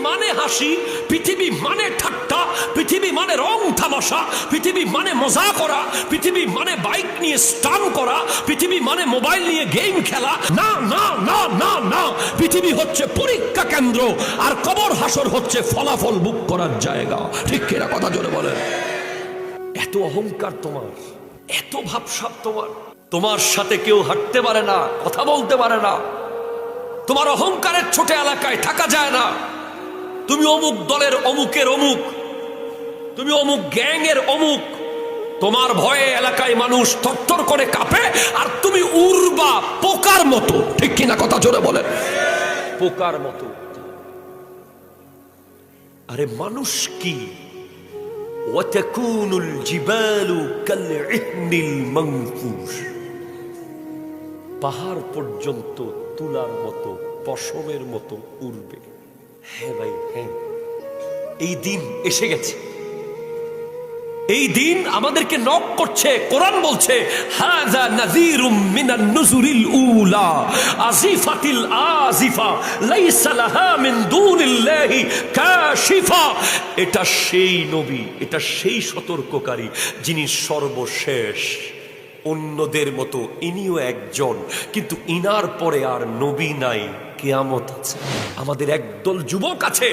মানে হাসি, পৃথিবী মানে ঠাট্টা, পৃথিবী মানে রং তামাশা, পৃথিবী মানে মজা করা, পৃথিবী মানে বাইক নিয়ে স্টান করা, পৃথিবী মানে মোবাইল নিয়ে গেম খেলা। না না না না না, পৃথিবী হচ্ছে পরীক্ষা কেন্দ্র, আর কবর হাসর হচ্ছে ফলাফল বুক করার জায়গা। ঠিক কিনা কথা জোরে বলেন। এত অহংকার তোমার, এত ভাবসাব তোমার, তোমার সাথে কেউ হাঁটতে পারে না, কথা বলতে পারে না। তোমার অহংকারের ছোট এলাকায় থাকা যায় না। তুমি অমুক দলের অমুকের অমুক, তুমি অমুক গ্যাং এর অমুক। তোমার ভয়ে এলাকায় মানুষ থরথর করে কাঁপে, আর তুমি উড়বা পোকার মতো। ঠিক কিনা কথা জোরে বলে। পোকার মতো। আরে মানুষ কি? ওয়াতাকুনুল জিবালু কালইহনিল মানফুশ, পাহাড় পর্যন্ত তুলার মতো, পশমের মতো উড়বে। হ্যাঁ ভাই হ্যাঁ, এই দিন এসে গেছে। এই দিন আমাদেরকে নক করছে। কোরআন বলছে হাযা নাযীরুম মিনান নুযুরিল উলা আজিফাতিল আজিফা লাইসা লাহা মিন দুনিল্লাহি কাশিফা। এটা সেই নবী, এটা সেই সতর্ককারী যিনি সর্বশেষ। অন্যদের মতো ইনিও একজন, কিন্তু ইনার পরে আর নবী নাই, কিয়ামত আছে। আমাদের একদল যুবক আছে,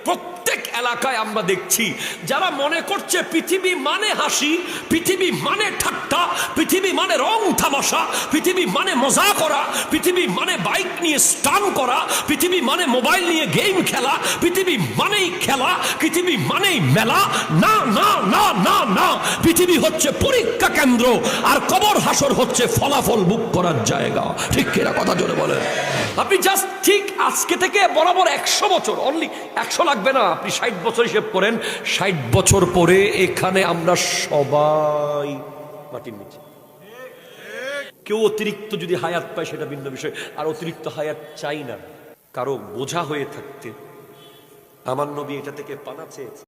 প্রত্যেক এলাকায় আমরা দেখছি, যারা মনে করছে পৃথিবী মানে হাসি, পৃথিবী মানে ঠাট্টা, পৃথিবী মানে রং তামাশা, পৃথিবী মানে মজা করা, পৃথিবী মানে বাইক নিয়ে স্টান করা, পৃথিবী মানে মোবাইল নিয়ে গেম খেলা, পৃথিবী মানেই খেলা, পৃথিবী মানেই মেলা। না না না না না, পৃথিবী হচ্ছে পরীক্ষা কেন্দ্র, আর কবর হাসর হচ্ছে ফলাফল বুক করার জায়গা। ঠিক কিনা কথা জোরে বলেন। আপনি জাস্ট ঠিক আজকে থেকে বরাবর 100 বছর, অনলি 100 লাগবে না, আপনি 60 বছর হিসেব করেন। 60 বছর পরে এখানে আমরা সবাই মাটির নিচে। কেউ অতিরিক্ত যদি হায়াত পায় সেটা ভিন্ন বিষয়, আর অতিরিক্ত হায়াত চাই না কারো বোঝা হয়ে থাকতে। আমার নবী এটা থেকে পানা চেয়েছে।